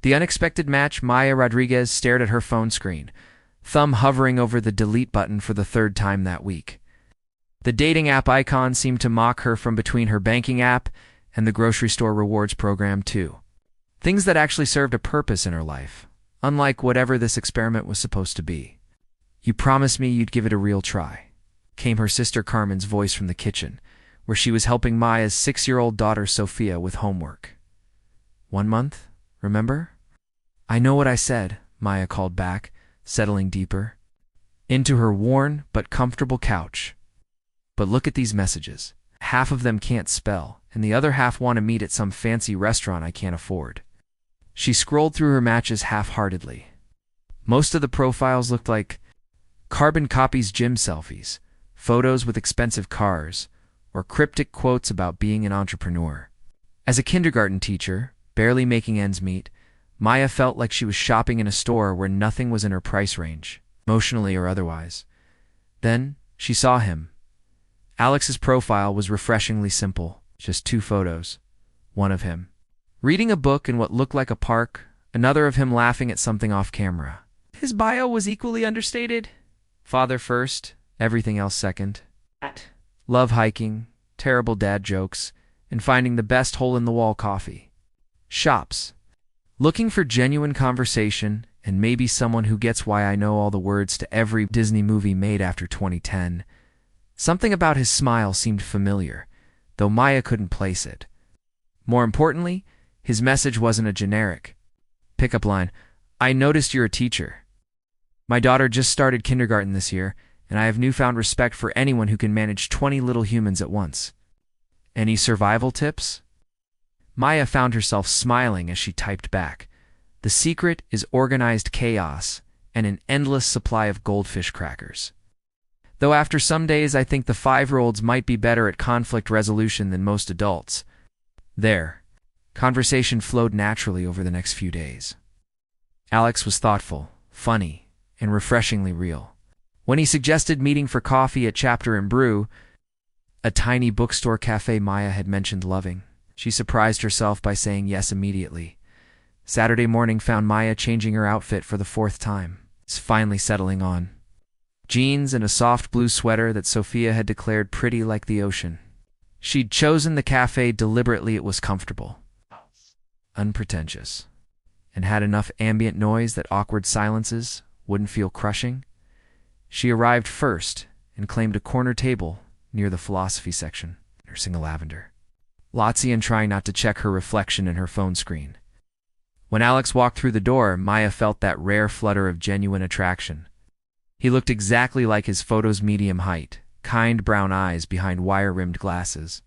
The unexpected match, Maya Rodriguez stared at her phone screen, thumb hovering over the delete button for the third time that week. The dating app icon seemed to mock her from between her banking app and the grocery store rewards program too. Things that actually served a purpose in her life, unlike whatever this experiment was supposed to be. "You promised me you'd give it a real try," came her sister Carmen's voice from the kitchen, where she was helping Maya's 6-year-old daughter Sophia with homework. "1 month, remember?" "I know what I said," Maya called back, settling deeper into her worn but comfortable couch. "But look at these messages. Half of them can't spell, and the other half want to meet at some fancy restaurant I can't afford." She scrolled through her matches half-heartedly. Most of the profiles looked like carbon copies, gym selfies, photos with expensive cars, or cryptic quotes about being an entrepreneur. As a kindergarten teacher, barely making ends meet, Maya felt like she was shopping in a store where nothing was in her price range, emotionally or otherwise. Then she saw him. Alex's profile was refreshingly simple, just 2 photos. One of him reading a book in what looked like a park, another of him laughing at something off camera. His bio was equally understated. Father first, everything else second. Love hiking, terrible dad jokes, and finding the best hole-in-the-wall coffee. Shops. Looking for genuine conversation and maybe someone who gets why I know all the words to every Disney movie made after 2010. Something about his smile seemed familiar, though Maya couldn't place it. More importantly, his message wasn't a generic pickup line. "I noticed you're a teacher. My daughter just started kindergarten this year, and I have newfound respect for anyone who can manage 20 little humans at once. Any survival tips?" Maya found herself smiling as she typed back. "The secret is organized chaos and an endless supply of goldfish crackers. Though after some days I think the 5-year-olds might be better at conflict resolution than most adults." There, conversation flowed naturally over the next few days. Alex was thoughtful, funny, and refreshingly real. When he suggested meeting for coffee at Chapter and Brew, a tiny bookstore cafe Maya had mentioned loving, she surprised herself by saying yes immediately. Saturday morning found Maya changing her outfit for the 4th time. It's finally settling on. Jeans and a soft blue sweater that Sophia had declared pretty like the ocean. She'd chosen the cafe deliberately. It was comfortable, unpretentious, and had enough ambient noise that awkward silences wouldn't feel crushing. She arrived first and claimed a corner table near the philosophy section, nursing a lavender latte and trying not to check her reflection in her phone screen. When Alex walked through the door, Maya felt that rare flutter of genuine attraction. He looked exactly like his photo's medium height, kind brown eyes behind wire-rimmed glasses,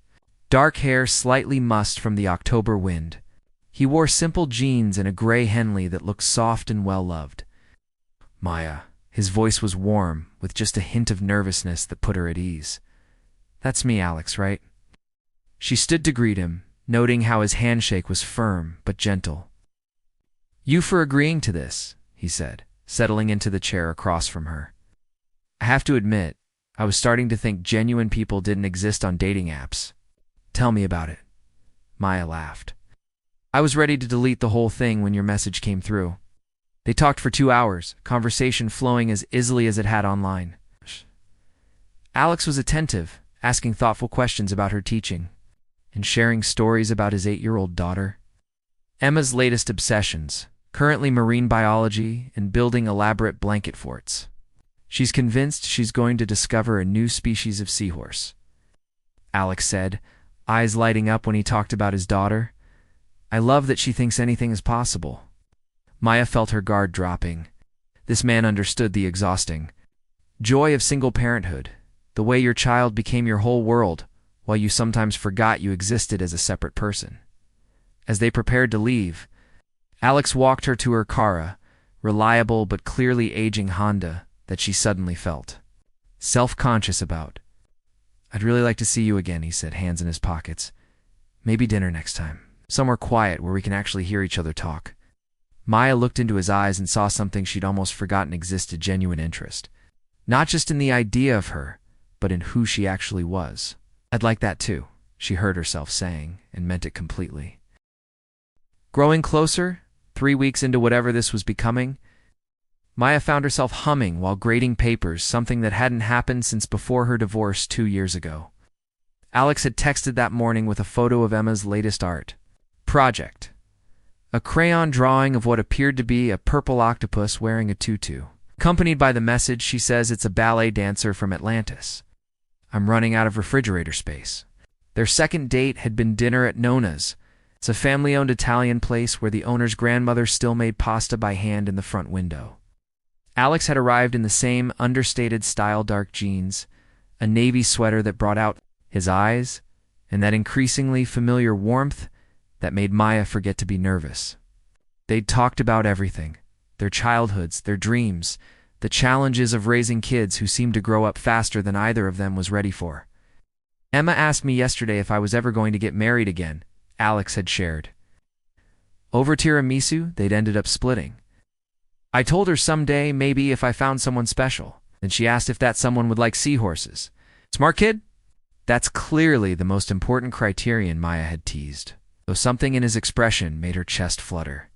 dark hair slightly mussed from the October wind. He wore simple jeans and a gray Henley that looked soft and well-loved. "Maya." His voice was warm, with just a hint of nervousness that put her at ease. "That's me, Alex, right?" She stood to greet him, noting how his handshake was firm but gentle. "You for agreeing to this," he said, settling into the chair across from her. "I have to admit, I was starting to think genuine people didn't exist on dating apps." "Tell me about it." Maya laughed. "I was ready to delete the whole thing when your message came through." They talked for 2 hours, conversation flowing as easily as it had online. Alex was attentive, asking thoughtful questions about her teaching, and sharing stories about his 8-year-old daughter. Emma's latest obsessions, currently marine biology and building elaborate blanket forts. She's convinced she's going to discover a new species of seahorse. Alex said, eyes lighting up when he talked about his daughter. "I love that she thinks anything is possible." Maya felt her guard dropping. This man understood the exhausting joy of single parenthood, the way your child became your whole world, while you sometimes forgot you existed as a separate person. As they prepared to leave, Alex walked her to her car, reliable but clearly aging Honda that she suddenly felt self-conscious about. "I'd really like to see you again," he said, hands in his pockets. "Maybe dinner next time, somewhere quiet where we can actually hear each other talk." Maya looked into his eyes and saw something she'd almost forgotten existed: genuine interest. Not just in the idea of her, but in who she actually was. "I'd like that too," she heard herself saying, and meant it completely. Growing closer, 3 weeks into whatever this was becoming, Maya found herself humming while grading papers, something that hadn't happened since before her divorce 2 years ago. Alex had texted that morning with a photo of Emma's latest art project, a crayon drawing of what appeared to be a purple octopus wearing a tutu. Accompanied by the message, she says it's a ballet dancer from Atlantis. I'm running out of refrigerator space. Their second date had been dinner at Nona's. It's a family-owned Italian place where the owner's grandmother still made pasta by hand in the front window. Alex had arrived in the same understated style dark jeans, a navy sweater that brought out his eyes, and that increasingly familiar warmth that made Maya forget to be nervous. They'd talked about everything, their childhoods, their dreams, the challenges of raising kids who seemed to grow up faster than either of them was ready for. Emma asked me yesterday if I was ever going to get married again, Alex had shared. Over tiramisu, they'd ended up splitting. I told her someday, maybe if I found someone special. Then she asked if that someone would like seahorses. Smart kid? That's clearly the most important criterion, Maya had teased, though something in his expression made her chest flutter.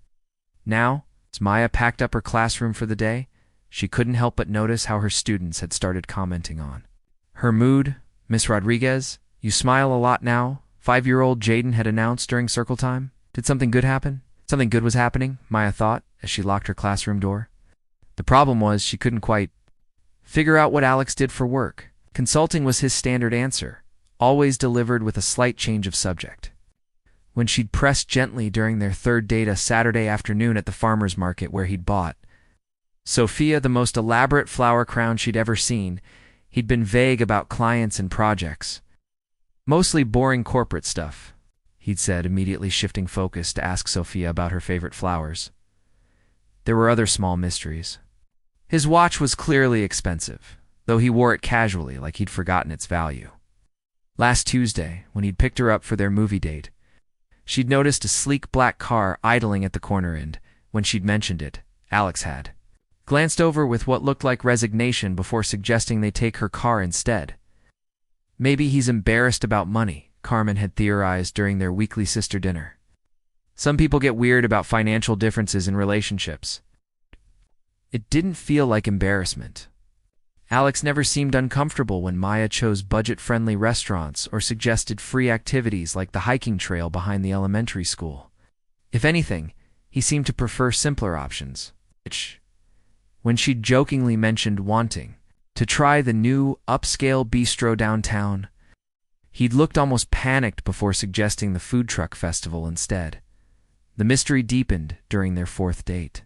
Now, as Maya packed up her classroom for the day, she couldn't help but notice how her students had started commenting on her mood. Miss Rodriguez, you smile a lot now, 5-year-old Jaden had announced during circle time. Did something good happen? Something good was happening, Maya thought, as she locked her classroom door. The problem was she couldn't quite figure out what Alex did for work. Consulting was his standard answer, always delivered with a slight change of subject. When she'd pressed gently during their third date a Saturday afternoon at the farmer's market where he'd bought Sophia the most elaborate flower crown she'd ever seen, he'd been vague about clients and projects. Mostly boring corporate stuff, he'd said, immediately shifting focus to ask Sophia about her favorite flowers. There were other small mysteries. His watch was clearly expensive, though he wore it casually like he'd forgotten its value. Last Tuesday, when he'd picked her up for their movie date, she'd noticed a sleek black car idling at the corner, and when she'd mentioned it, Alex had glanced over with what looked like resignation before suggesting they take her car instead. Maybe he's embarrassed about money, Carmen had theorized during their weekly sister dinner. Some people get weird about financial differences in relationships. It didn't feel like embarrassment. Alex never seemed uncomfortable when Maya chose budget-friendly restaurants or suggested free activities like the hiking trail behind the elementary school. If anything, he seemed to prefer simpler options, which, when she'd jokingly mentioned wanting to try the new upscale bistro downtown, he'd looked almost panicked before suggesting the food truck festival instead. The mystery deepened during their fourth date.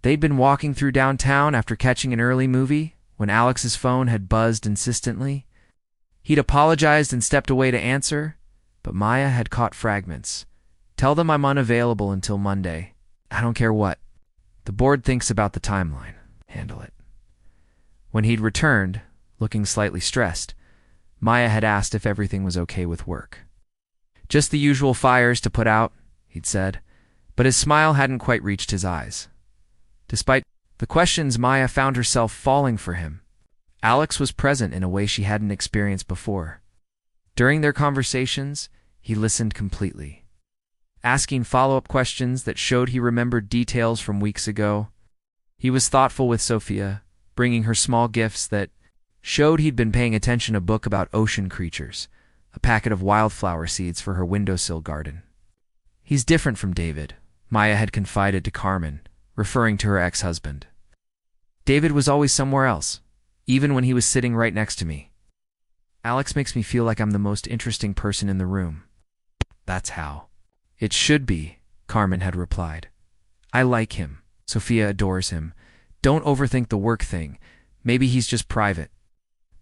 They'd been walking through downtown after catching an early movie when Alex's phone had buzzed insistently. He'd apologized and stepped away to answer, but Maya had caught fragments. Tell them I'm unavailable until Monday. I don't care what. The board thinks about the timeline. Handle it. When he'd returned, looking slightly stressed, Maya had asked if everything was okay with work. Just the usual fires to put out, he'd said, but his smile hadn't quite reached his eyes. Despite the questions, Maya found herself falling for him. Alex was present in a way she hadn't experienced before. During their conversations, he listened completely, asking follow-up questions that showed he remembered details from weeks ago. He was thoughtful with Sophia, bringing her small gifts that showed he'd been paying attention. A book about ocean creatures, a packet of wildflower seeds for her windowsill garden. He's different from David, Maya had confided to Carmen, referring to her ex-husband. David was always somewhere else, even when he was sitting right next to me. Alex makes me feel like I'm the most interesting person in the room. That's how it should be, Carmen had replied. I like him. Sophia adores him. Don't overthink the work thing. Maybe he's just private.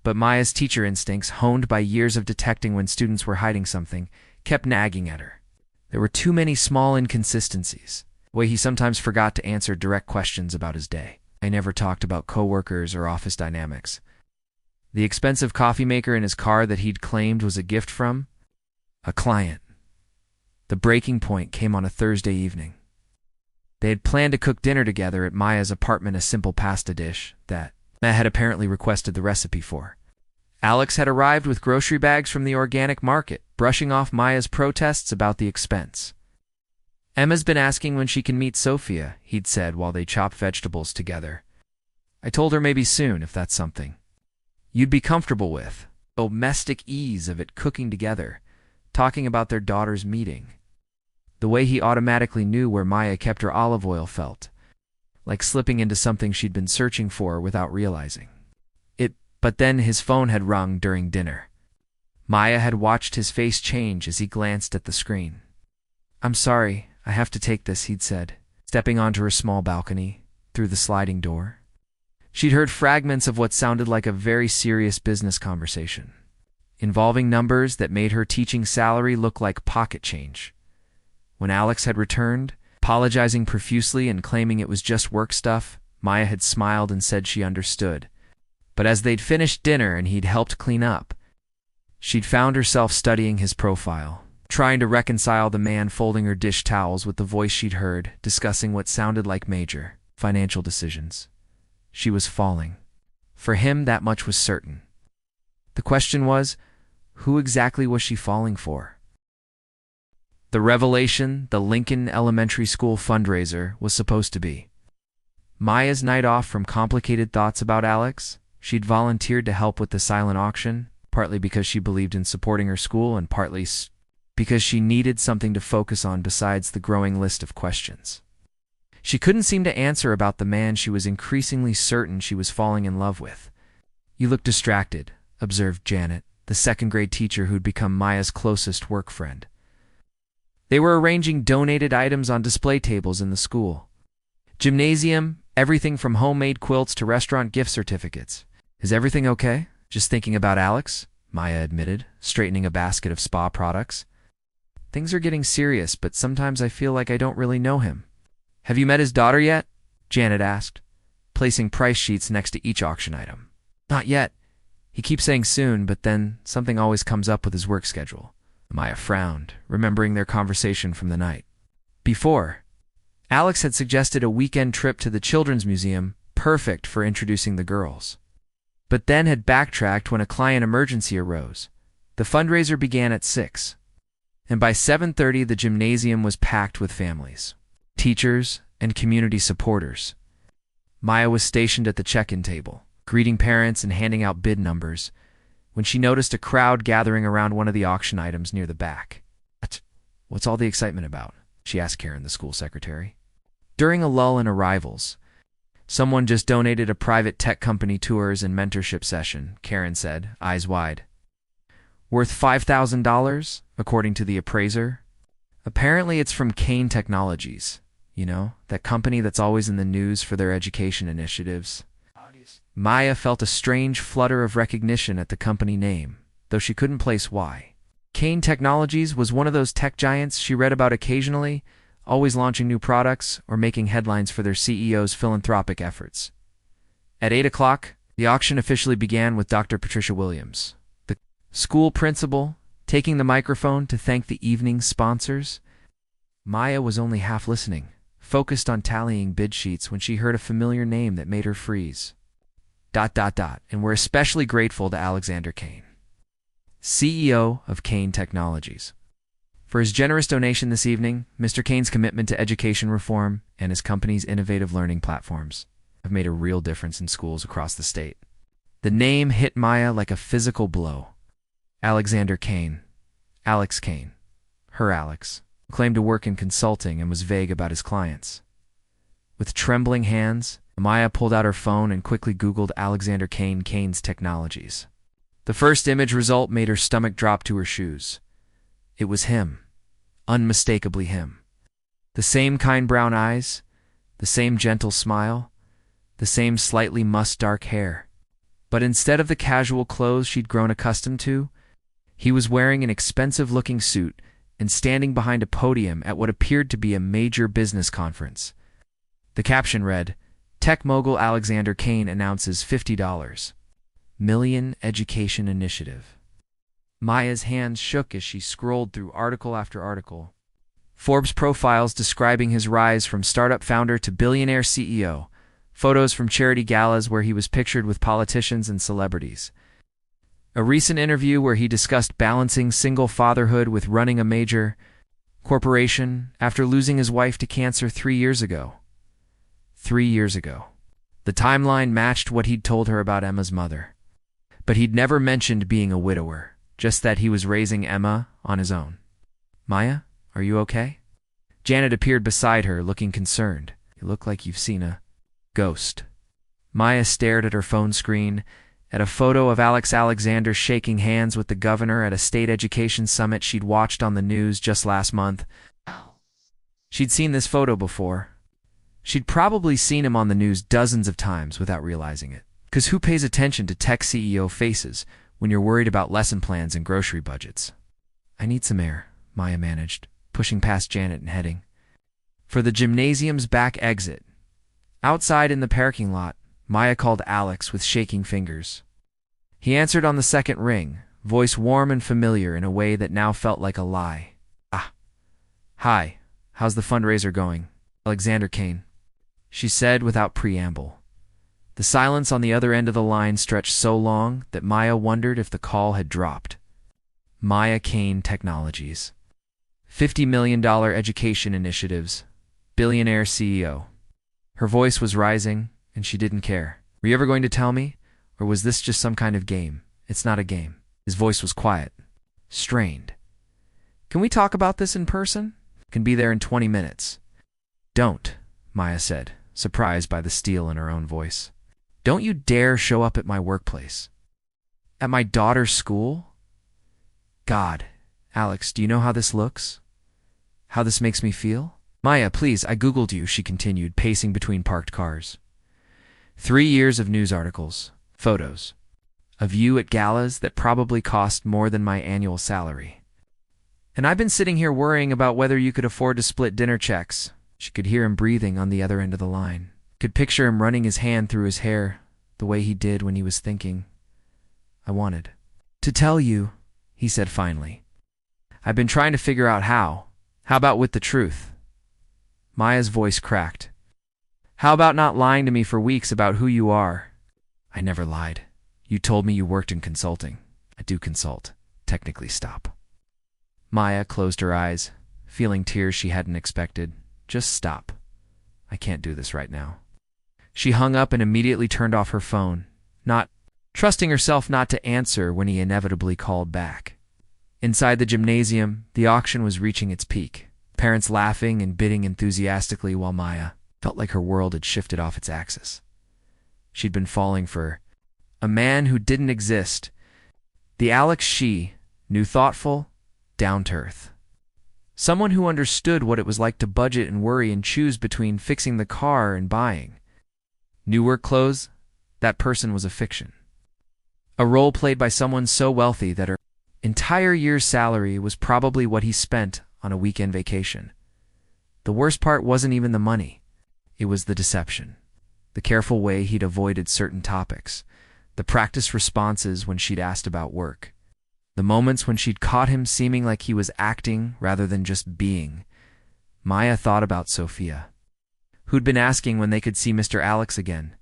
But Maya's teacher instincts, honed by years of detecting when students were hiding something, kept nagging at her. There were too many small inconsistencies. The way he sometimes forgot to answer direct questions about his day. I never talked about coworkers or office dynamics. The expensive coffee maker in his car that he'd claimed was a gift from a client. The breaking point came on a Thursday evening. They had planned to cook dinner together at Maya's apartment, a simple pasta dish that Matt had apparently requested the recipe for. Alex had arrived with grocery bags from the organic market, brushing off Maya's protests about the expense. Emma's been asking when she can meet Sophia, he'd said while they chopped vegetables together. I told her maybe soon, if that's something you'd be comfortable with. Domestic ease of it cooking together, talking about their daughter's meeting. The way he automatically knew where Maya kept her olive oil felt like slipping into something she'd been searching for without realizing it. But then his phone had rung during dinner. Maya had watched his face change as he glanced at the screen. I'm sorry, I have to take this, he'd said, stepping onto her small balcony through the sliding door. She'd heard fragments of what sounded like a very serious business conversation, involving numbers that made her teaching salary look like pocket change. When Alex had returned, apologizing profusely and claiming it was just work stuff, Maya had smiled and said she understood. But as they'd finished dinner and he'd helped clean up, she'd found herself studying his profile, trying to reconcile the man folding her dish towels with the voice she'd heard, discussing what sounded like major financial decisions. She was falling. For him, that much was certain. The question was, who exactly was she falling for? The revelation the Lincoln Elementary School fundraiser was supposed to be Maya's night off from complicated thoughts about Alex. She'd volunteered to help with the silent auction, partly because she believed in supporting her school and partly because she needed something to focus on besides the growing list of questions she couldn't seem to answer about the man she was increasingly certain she was falling in love with. You look distracted, observed Janet, the second-grade teacher who'd become Maya's closest work friend. They were arranging donated items on display tables in the school. Gymnasium, everything from homemade quilts to restaurant gift certificates. Is everything okay? Just thinking about Alex, Maya admitted, straightening a basket of spa products. Things are getting serious, but sometimes I feel like I don't really know him. Have you met his daughter yet? Janet asked, placing price sheets next to each auction item. Not yet. He keeps saying soon, but then something always comes up with his work schedule. Maya frowned, remembering their conversation from the night before. Alex had suggested a weekend trip to the Children's Museum, perfect for introducing the girls. But then had backtracked when a client emergency arose. The fundraiser began at 6, and by 7:30 the gymnasium was packed with families, teachers, and community supporters. Maya was stationed at the check-in table, greeting parents and handing out bid numbers, when she noticed a crowd gathering around one of the auction items near the back. What's all the excitement about? She asked Karen, the school secretary. During a lull in arrivals, someone just donated a private tech company tours and mentorship session, Karen said, eyes wide. Worth $5,000, according to the appraiser. Apparently it's from Kane Technologies. You know, that company that's always in the news for their education initiatives. Maya felt a strange flutter of recognition at the company name, though she couldn't place why. Kane Technologies was one of those tech giants she read about occasionally, always launching new products or making headlines for their CEO's philanthropic efforts. At 8 o'clock, the auction officially began with Dr. Patricia Williams, the school principal, taking the microphone to thank the evening's sponsors. Maya was only half listening, focused on tallying bid sheets when she heard a familiar name that made her freeze. ... And we're especially grateful to Alexander Kane, CEO of Kane Technologies, for his generous donation this evening. Mr. Kane's commitment to education reform and his company's innovative learning platforms have made a real difference in schools across the state. The name hit Maya like a physical blow. Alexander Kane, Alex Kane, her Alex, claimed to work in consulting and was vague about his clients. With trembling hands, Maya pulled out her phone and quickly Googled Alexander Kane, Kane's Technologies. The first image result made her stomach drop to her shoes. It was him, unmistakably him. The same kind brown eyes, the same gentle smile, the same slightly musk-dark hair. But instead of the casual clothes she'd grown accustomed to, he was wearing an expensive-looking suit and standing behind a podium at what appeared to be a major business conference. The caption read, "Tech mogul Alexander Kane announces $50 million education initiative." Maya's hands shook as she scrolled through article after article. Forbes profiles describing his rise from startup founder to billionaire CEO, photos from charity galas where he was pictured with politicians and celebrities, a recent interview where he discussed balancing single fatherhood with running a major corporation after losing his wife to cancer 3 years ago. 3 years ago. The timeline matched what he'd told her about Emma's mother. But he'd never mentioned being a widower, just that he was raising Emma on his own. Maya, are you okay? Janet appeared beside her, looking concerned. You look like you've seen a ghost. Maya stared at her phone screen, at a photo of Alex Alexander shaking hands with the governor at a state education summit she'd watched on the news just last month. She'd seen this photo before. She'd probably seen him on the news dozens of times without realizing it. 'Cause who pays attention to tech CEO faces when you're worried about lesson plans and grocery budgets? I need some air, Maya managed, pushing past Janet and heading for the gymnasium's back exit. Outside in the parking lot, Maya called Alex with shaking fingers. He answered on the second ring, voice warm and familiar in a way that now felt like a lie. Hi, how's the fundraiser going? Alexander Kane, she said without preamble. The silence on the other end of the line stretched so long that Maya wondered if the call had dropped. Maya Kane Technologies. $50 million education initiatives. Billionaire CEO. Her voice was rising, and she didn't care. Were you ever going to tell me? Or was this just some kind of game? It's not a game. His voice was quiet. Strained. Can we talk about this in person? Can be there in 20 minutes. Don't, Maya said, surprised by the steel in her own voice. Don't you dare show up at my workplace. At my daughter's school? God, Alex, do you know how this looks? How this makes me feel? Maya, please, I Googled you, she continued, pacing between parked cars. 3 years of news articles, photos, of you at galas that probably cost more than my annual salary. And I've been sitting here worrying about whether you could afford to split dinner checks. She could hear him breathing on the other end of the line. Could picture him running his hand through his hair, the way he did when he was thinking. I wanted to tell you, he said finally. I've been trying to figure out how. How about with the truth? Maya's voice cracked. How about not lying to me for weeks about who you are? I never lied. You told me you worked in consulting. I do consult. Technically stop. Maya closed her eyes, feeling tears she hadn't expected. Just stop. I can't do this right now. She hung up and immediately turned off her phone, not trusting herself not to answer when he inevitably called back. Inside the gymnasium, the auction was reaching its peak, parents laughing and bidding enthusiastically while Maya felt like her world had shifted off its axis. She'd been falling for a man who didn't exist, the Alex she knew, thoughtful, down to earth. Someone who understood what it was like to budget and worry and choose between fixing the car and buying. New work clothes? That person was a fiction. A role played by someone so wealthy that her entire year's salary was probably what he spent on a weekend vacation. The worst part wasn't even the money. It was the deception. The careful way he'd avoided certain topics. The practiced responses when she'd asked about work. The moments when she'd caught him seeming like he was acting rather than just being. Maya thought about Sophia, who'd been asking when they could see Mr. Alex again.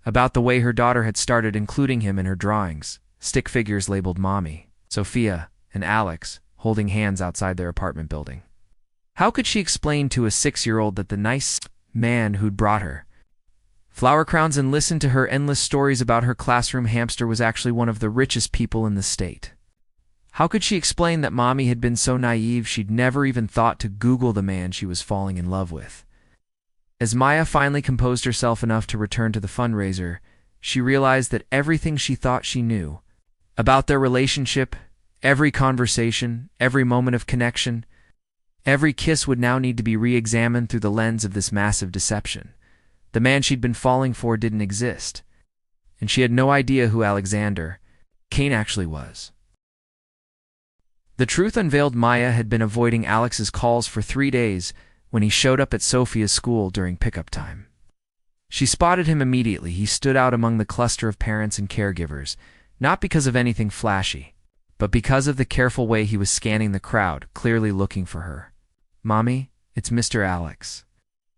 About the way her daughter had started including him in her drawings, stick figures labeled Mommy, Sophia, and Alex, holding hands outside their apartment building. How could she explain to a 6-year-old that the nice man who'd brought her flower crowns and listened to her endless stories about her classroom hamster was actually one of the richest people in the state? How could she explain that Mommy had been so naive she'd never even thought to Google the man she was falling in love with? As Maya finally composed herself enough to return to the fundraiser, she realized that everything she thought she knew about their relationship, every conversation, every moment of connection, every kiss would now need to be re-examined through the lens of this massive deception. The man she'd been falling for didn't exist, and she had no idea who Alexander Kane actually was. The truth unveiled. Maya had been avoiding Alex's calls for 3 days when he showed up at Sophia's school during pickup time. She spotted him immediately. He stood out among the cluster of parents and caregivers, not because of anything flashy, but because of the careful way he was scanning the crowd, clearly looking for her. Mommy, it's Mr. Alex.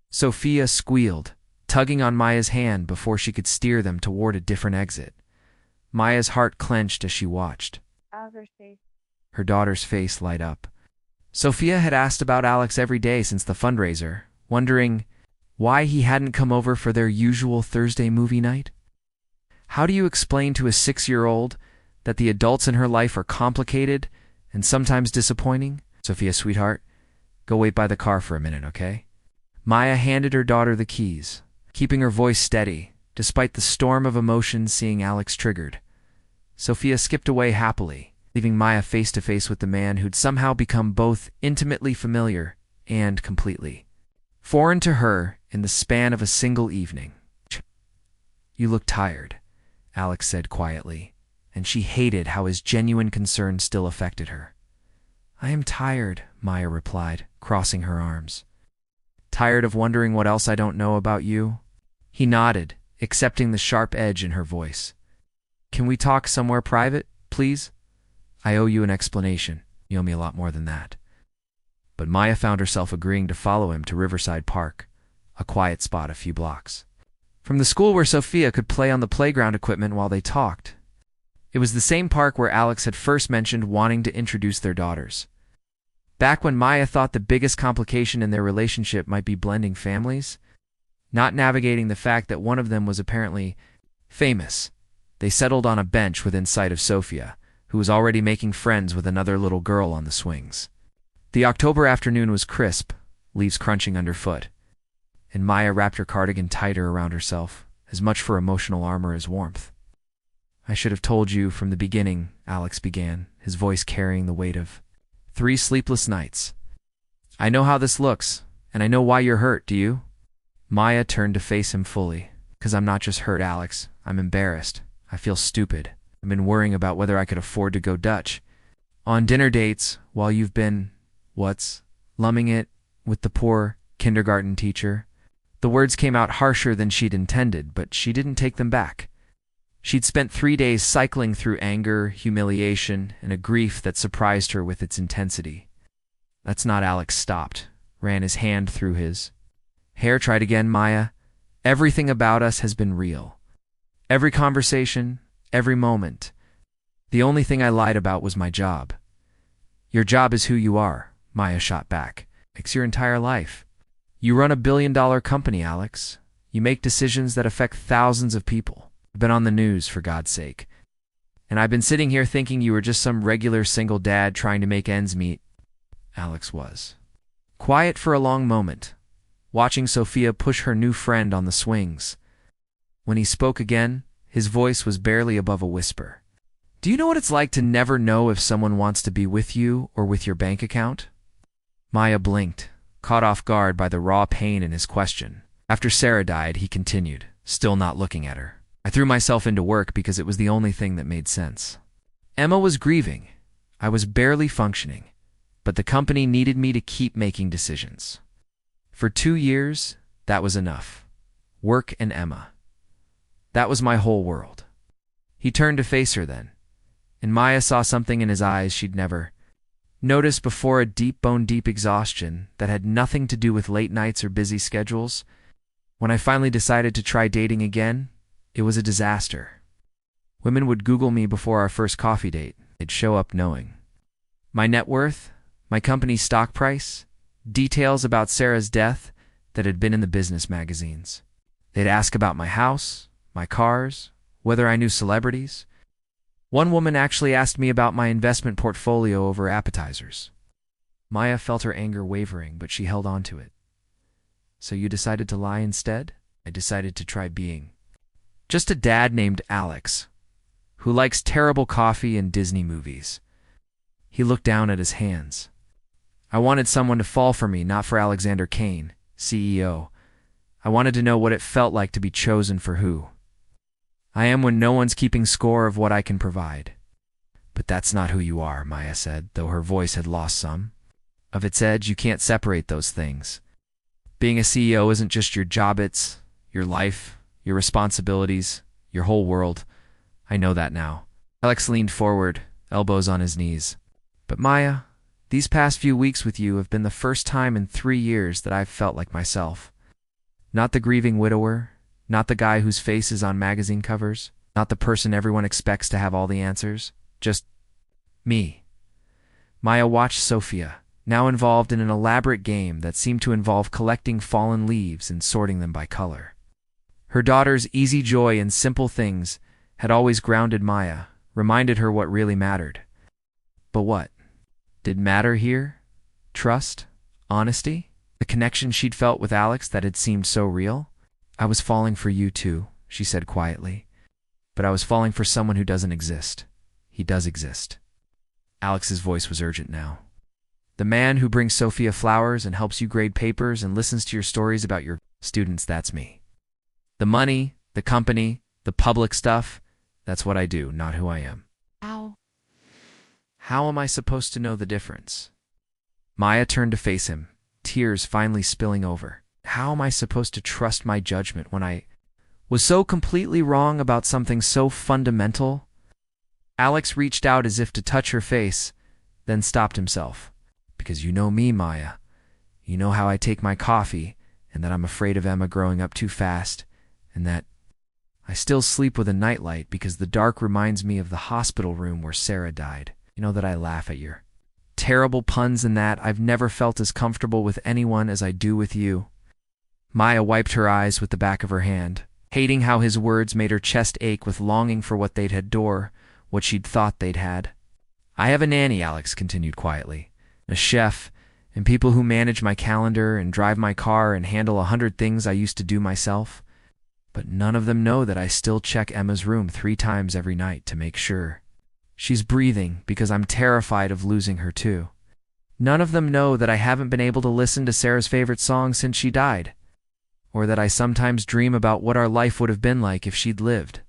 Sophia squealed, tugging on Maya's hand before she could steer them toward a different exit. Maya's heart clenched as she watched her daughter's face light up. Sophia had asked about Alex every day since the fundraiser, wondering why he hadn't come over for their usual Thursday movie night. How do you explain to a 6-year-old that the adults in her life are complicated and sometimes disappointing? Sophia, sweetheart, go wait by the car for a minute, okay? Maya handed her daughter the keys, keeping her voice steady, despite the storm of emotions seeing Alex triggered. Sophia skipped away happily, leaving Maya face to face with the man who'd somehow become both intimately familiar and completely foreign to her in the span of a single evening. "You look tired," Alex said quietly, and she hated how his genuine concern still affected her. "I am tired," Maya replied, crossing her arms. "Tired of wondering what else I don't know about you?" He nodded, accepting the sharp edge in her voice. "Can we talk somewhere private, please? I owe you an explanation. You owe me a lot more than that." But Maya found herself agreeing to follow him to Riverside Park, a quiet spot a few blocks from the school where Sophia could play on the playground equipment while they talked. It was the same park where Alex had first mentioned wanting to introduce their daughters. Back when Maya thought the biggest complication in their relationship might be blending families, not navigating the fact that one of them was apparently famous, they settled on a bench within sight of Sophia, who was already making friends with another little girl on the swings. The October afternoon was crisp, leaves crunching underfoot, and Maya wrapped her cardigan tighter around herself, as much for emotional armor as warmth. "I should have told you from the beginning," Alex began, his voice carrying the weight of 3 sleepless nights. "I know how this looks, and I know why you're hurt, do you?" Maya turned to face him fully. "'Cause I'm not just hurt, Alex. I'm embarrassed. I feel stupid. I've been worrying about whether I could afford to go Dutch on dinner dates while you've been, lumming it with the poor kindergarten teacher." The words came out harsher than she'd intended, but she didn't take them back. She'd spent 3 days cycling through anger, humiliation, and a grief that surprised her with its intensity. "That's not." Alex stopped, ran his hand through his hair. "Tried again, Maya. Everything about us has been real. Every conversation, every moment. The only thing I lied about was my job." "Your job is who you are," Maya shot back. "It's your entire life. You run a billion-dollar company, Alex. You make decisions that affect thousands of people. You've been on the news, for God's sake. And I've been sitting here thinking you were just some regular single dad trying to make ends meet." Alex was quiet for a long moment, watching Sophia push her new friend on the swings. When he spoke again, his voice was barely above a whisper. "Do you know what it's like to never know if someone wants to be with you or with your bank account?" Maya blinked, caught off guard by the raw pain in his question. "After Sarah died," he continued, still not looking at her, "I threw myself into work because it was the only thing that made sense. Emma was grieving. I was barely functioning, but the company needed me to keep making decisions. For 2 years, that was enough. Work and Emma. That was my whole world." He turned to face her then, and Maya saw something in his eyes she'd never noticed before, a deep bone-deep exhaustion that had nothing to do with late nights or busy schedules. "When I finally decided to try dating again, it was a disaster. Women would Google me before our first coffee date. They'd show up knowing my net worth, my company's stock price, details about Sarah's death that had been in the business magazines. They'd ask about my house, my cars, whether I knew celebrities. One woman actually asked me about my investment portfolio over appetizers." Maya felt her anger wavering, but she held on to it. "So you decided to lie instead?" "I decided to try being just a dad named Alex, who likes terrible coffee and Disney movies." He looked down at his hands. "I wanted someone to fall for me, not for Alexander Kane, CEO. I wanted to know what it felt like to be chosen for who I am when no one's keeping score of what I can provide." "But that's not who you are," Maya said, though her voice had lost some of its edge. "You can't separate those things. Being a CEO isn't just your job, it's your life, your responsibilities, your whole world. I know that now." Alex leaned forward, elbows on his knees. "But Maya, these past few weeks with you have been the first time in 3 years that I've felt like myself. Not the grieving widower, not the guy whose face is on magazine covers, not the person everyone expects to have all the answers. Just me." Maya watched Sophia, now involved in an elaborate game that seemed to involve collecting fallen leaves and sorting them by color. Her daughter's easy joy in simple things had always grounded Maya, reminded her what really mattered. But what did matter here? Trust? Honesty? The connection she'd felt with Alex that had seemed so real? "I was falling for you too," she said quietly. "But I was falling for someone who doesn't exist. He does exist." Alex's voice was urgent now. "The man who brings Sophia flowers and helps you grade papers and listens to your stories about your students, that's me. The money, the company, the public stuff, that's what I do, not who I am." How am I supposed to know the difference? Maya turned to face him, tears finally spilling over. How am I supposed to trust my judgment when I was so completely wrong about something so fundamental? Alex reached out as if to touch her face, then stopped himself. "Because you know me, Maya. You know how I take my coffee, and that I'm afraid of Emma growing up too fast, and that I still sleep with a nightlight because the dark reminds me of the hospital room where Sarah died. You know that I laugh at your terrible puns and that I've never felt as comfortable with anyone as I do with you." Maya wiped her eyes with the back of her hand, hating how his words made her chest ache with longing for what they'd adore, what she'd thought they'd had. "I have a nanny," Alex continued quietly, "a chef, and people who manage my calendar and drive my car and handle 100 things I used to do myself. But none of them know that I still check Emma's room 3 times every night to make sure she's breathing, because I'm terrified of losing her too. None of them know that I haven't been able to listen to Sarah's favorite song since she died, or that I sometimes dream about what our life would have been like if she'd lived."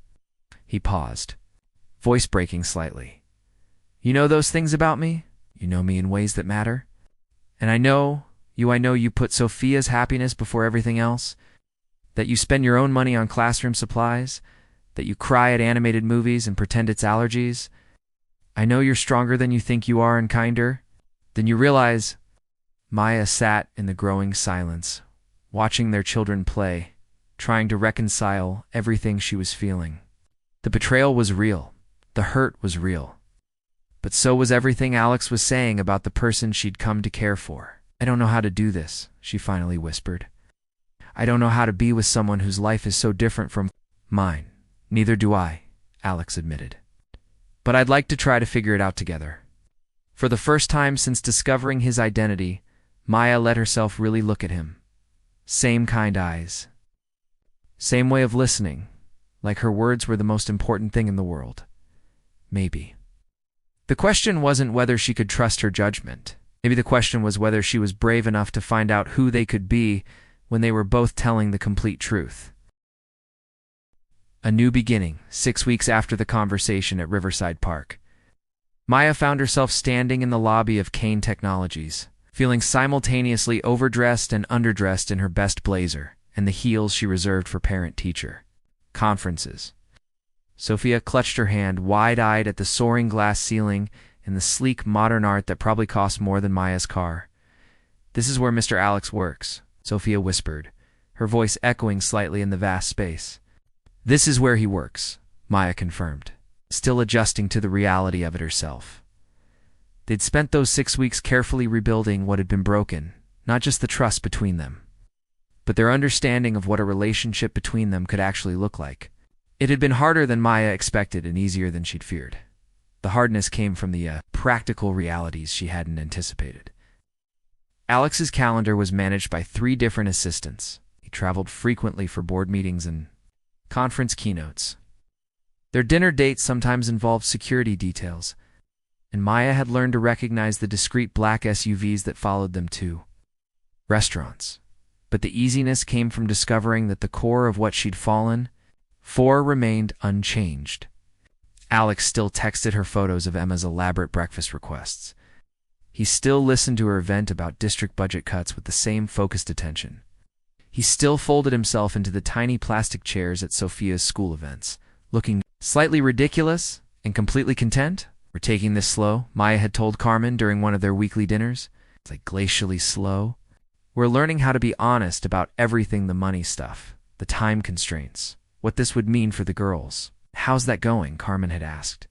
He paused, voice breaking slightly. "You know those things about me? You know me in ways that matter? And I know you put Sophia's happiness before everything else, that you spend your own money on classroom supplies, that you cry at animated movies and pretend it's allergies. I know you're stronger than you think you are and kinder than you realize." Maya sat in the growing silence, watching their children play, trying to reconcile everything she was feeling. The betrayal was real. The hurt was real. But so was everything Alex was saying about the person she'd come to care for. "I don't know how to do this," she finally whispered. "I don't know how to be with someone whose life is so different from mine." "Neither do I," Alex admitted. "But I'd like to try to figure it out together." For the first time since discovering his identity, Maya let herself really look at him. Same kind eyes. Same way of listening, like her words were the most important thing in the world. Maybe. The question wasn't whether she could trust her judgment. Maybe the question was whether she was brave enough to find out who they could be when they were both telling the complete truth. A new beginning, 6 weeks after the conversation at Riverside Park. Maya found herself standing in the lobby of Kane Technologies, feeling simultaneously overdressed and underdressed in her best blazer and the heels she reserved for parent-teacher conferences. Sophia clutched her hand, wide-eyed at the soaring glass ceiling and the sleek modern art that probably cost more than Maya's car. "This is where Mr. Alex works," Sophia whispered, her voice echoing slightly in the vast space. "This is where he works," Maya confirmed, still adjusting to the reality of it herself. They'd spent those 6 weeks carefully rebuilding what had been broken, not just the trust between them, but their understanding of what a relationship between them could actually look like. It had been harder than Maya expected and easier than she'd feared. The hardness came from the practical realities she hadn't anticipated. Alex's calendar was managed by 3 different assistants. He traveled frequently for board meetings and conference keynotes. Their dinner dates sometimes involved security details, and Maya had learned to recognize the discreet black SUVs that followed them to restaurants. But the easiness came from discovering that the core of what she'd fallen for remained unchanged. Alex still texted her photos of Emma's elaborate breakfast requests. He still listened to her vent about district budget cuts with the same focused attention. He still folded himself into the tiny plastic chairs at Sophia's school events, looking slightly ridiculous and completely content. "We're taking this slow," Maya had told Carmen during one of their weekly dinners. "It's like glacially slow. We're learning how to be honest about everything, the money stuff, the time constraints, what this would mean for the girls." "How's that going?" Carmen had asked.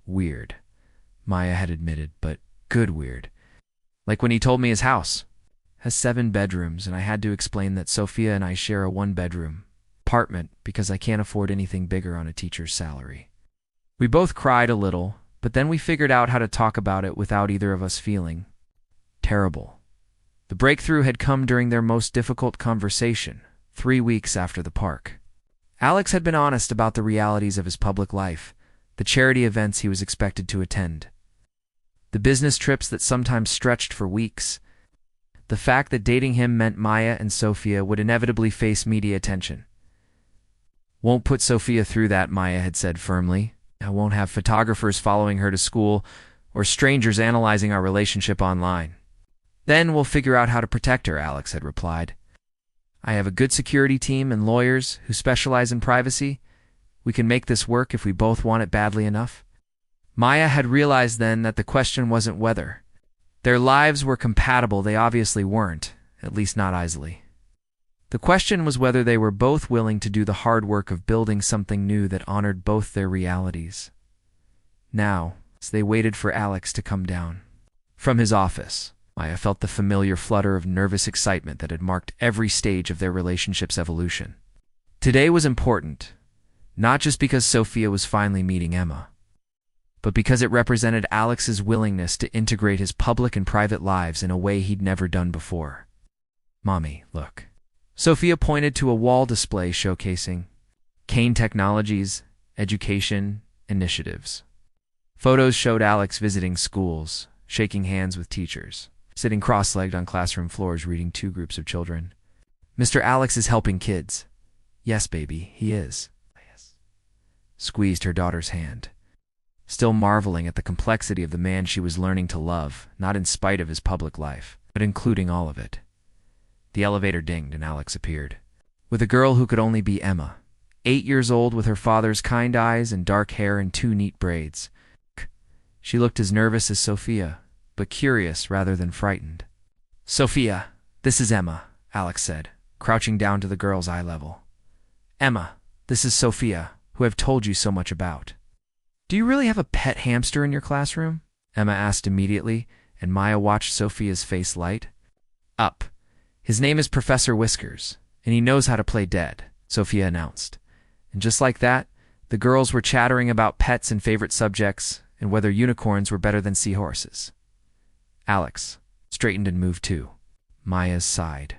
"Weird," Maya had admitted, "but good weird. Like when he told me his house has 7 bedrooms, and I had to explain that Sophia and I share a 1-bedroom apartment because I can't afford anything bigger on a teacher's salary. We both cried a little, but then we figured out how to talk about it without either of us feeling terrible. The breakthrough had come during their most difficult conversation, 3 weeks after the park. Alex had been honest about the realities of his public life, the charity events he was expected to attend, the business trips that sometimes stretched for weeks, the fact that dating him meant Maya and Sophia would inevitably face media attention. "Won't put Sophia through that," Maya had said firmly. "I won't have photographers following her to school or strangers analyzing our relationship online. Then we'll figure out how to protect her," Alex had replied. "I have a good security team and lawyers who specialize in privacy. We can make this work if we both want it badly enough." Maya had realized then that the question wasn't whether their lives were compatible. They obviously weren't, at least not easily. The question was whether they were both willing to do the hard work of building something new that honored both their realities. Now, as they waited for Alex to come down from his office, Maya felt the familiar flutter of nervous excitement that had marked every stage of their relationship's evolution. Today was important, not just because Sophia was finally meeting Emma, but because it represented Alex's willingness to integrate his public and private lives in a way he'd never done before. "Mommy, look." Sophia pointed to a wall display showcasing Kane Technologies' education initiatives. Photos showed Alex visiting schools, shaking hands with teachers, sitting cross-legged on classroom floors reading 2 groups of children. "Mr. Alex is helping kids." "Yes, baby, he is." Yes. Squeezed her daughter's hand, still marveling at the complexity of the man she was learning to love, not in spite of his public life, but including all of it. The elevator dinged and Alex appeared, with a girl who could only be Emma, 8 years old, with her father's kind eyes and dark hair in 2 neat braids. She looked as nervous as Sophia, but curious rather than frightened. "Sophia, this is Emma," Alex said, crouching down to the girl's eye level. "Emma, this is Sophia, who I've told you so much about." "Do you really have a pet hamster in your classroom?" Emma asked immediately, and Maya watched Sophia's face light up. "His name is Professor Whiskers, and he knows how to play dead," Sophia announced. And just like that, the girls were chattering about pets and favorite subjects, and whether unicorns were better than seahorses. Alex straightened and moved too. Maya's sighed,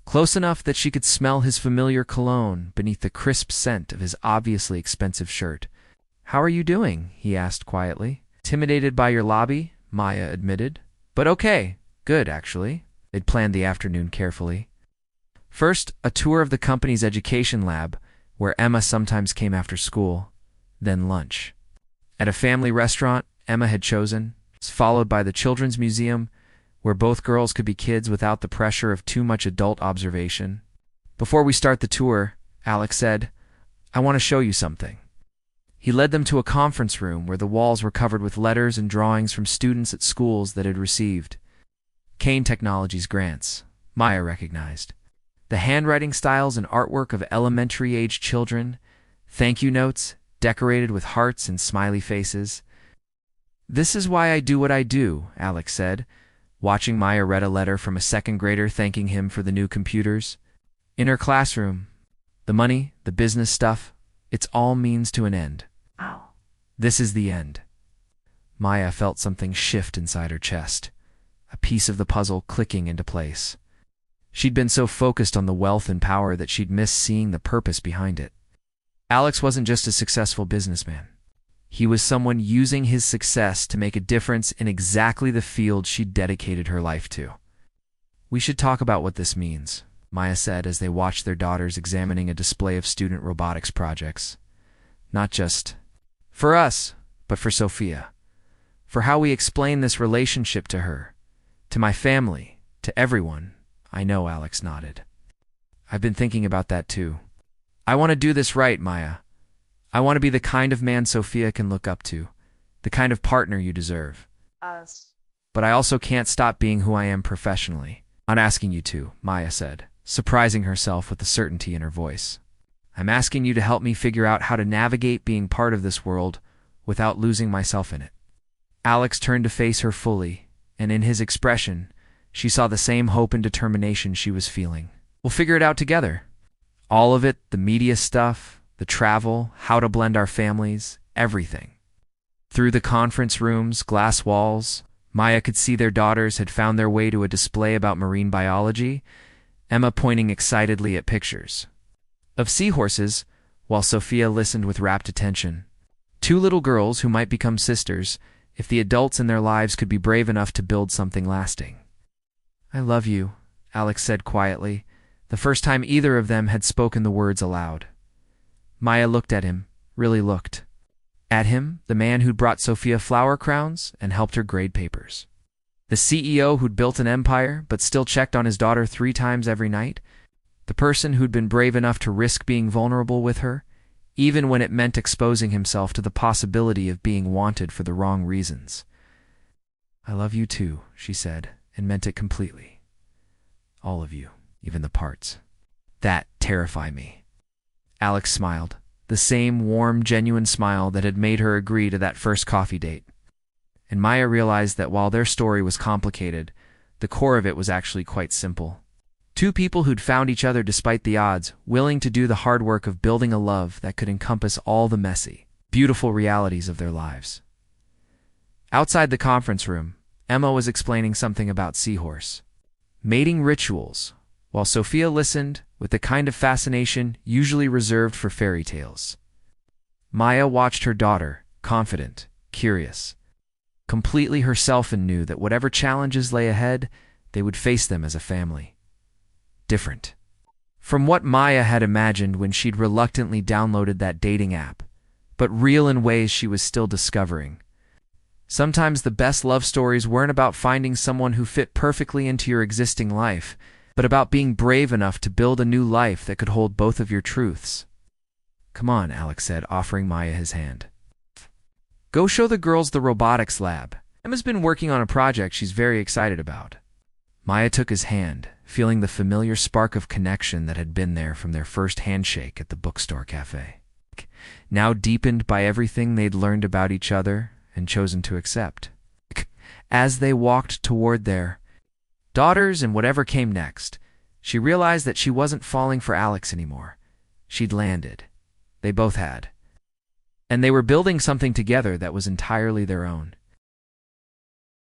close enough that she could smell his familiar cologne beneath the crisp scent of his obviously expensive shirt. "How are you doing?" he asked quietly. "Intimidated by your lobby," Maya admitted. "But okay, good actually." They'd planned the afternoon carefully. First, a tour of the company's education lab, where Emma sometimes came after school. Then lunch at a family restaurant Emma had chosen, followed by the Children's Museum, where both girls could be kids without the pressure of too much adult observation. "Before we start the tour," Alex said, "I want to show you something." He led them to a conference room where the walls were covered with letters and drawings from students at schools that had received Kane Technologies grants, Maya recognized. The handwriting styles and artwork of elementary-age children, thank you notes decorated with hearts and smiley faces. "This is why I do what I do," Alex said, watching Maya read a letter from a 2nd grader thanking him for the new computers. In her classroom, the money, the business stuff, it's all means to an end. Ow. This is the end. Maya felt something shift inside her chest, a piece of the puzzle clicking into place. She'd been so focused on the wealth and power that she'd missed seeing the purpose behind it. Alex wasn't just a successful businessman. He was someone using his success to make a difference in exactly the field she'd dedicated her life to. "We should talk about what this means," Maya said as they watched their daughters examining a display of student robotics projects. "Not just for us, but for Sophia. For how we explain this relationship to her, to my family, to everyone." "I know," Alex nodded. "I've been thinking about that too. I want to do this right, Maya. I want to be the kind of man Sophia can look up to, the kind of partner you deserve. Us. But I also can't stop being who I am professionally." "I'm asking you to," Maya said, surprising herself with the certainty in her voice. "I'm asking you to help me figure out how to navigate being part of this world without losing myself in it." Alex turned to face her fully, and in his expression, she saw the same hope and determination she was feeling. We'll figure it out together. All of it, the media stuff, the travel, how to blend our families, everything. Through the conference rooms, glass walls, Maya could see their daughters had found their way to a display about marine biology, Emma pointing excitedly at pictures of seahorses, while Sophia listened with rapt attention. Two little girls who might become sisters if the adults in their lives could be brave enough to build something lasting. "I love you," Alex said quietly, the first time either of them had spoken the words aloud. Maya looked at him, really looked. At him, the man who'd brought Sophia flower crowns and helped her grade papers. The CEO who'd built an empire but still checked on his daughter 3 times every night. The person who'd been brave enough to risk being vulnerable with her, even when it meant exposing himself to the possibility of being wanted for the wrong reasons. "I love you too," she said, and meant it completely. "All of you, even the parts that terrify me." Alex smiled, the same warm, genuine smile that had made her agree to that first coffee date. And Maya realized that while their story was complicated, the core of it was actually quite simple. Two people who'd found each other despite the odds, willing to do the hard work of building a love that could encompass all the messy, beautiful realities of their lives. Outside the conference room, Emma was explaining something about seahorse mating rituals, while Sophia listened with the kind of fascination usually reserved for fairy tales. Maya watched her daughter, confident, curious, completely herself, and knew that whatever challenges lay ahead, they would face them as a family. Different from what Maya had imagined when she'd reluctantly downloaded that dating app, but real in ways she was still discovering. Sometimes the best love stories weren't about finding someone who fit perfectly into your existing life, but about being brave enough to build a new life that could hold both of your truths. "Come on," Alex said, offering Maya his hand. "Go show the girls the robotics lab. Emma's been working on a project she's very excited about." Maya took his hand, feeling the familiar spark of connection that had been there from their first handshake at the bookstore cafe, now deepened by everything they'd learned about each other and chosen to accept. As they walked toward their daughters and whatever came next, she realized that she wasn't falling for Alex anymore. She'd landed. They both had. And they were building something together that was entirely their own.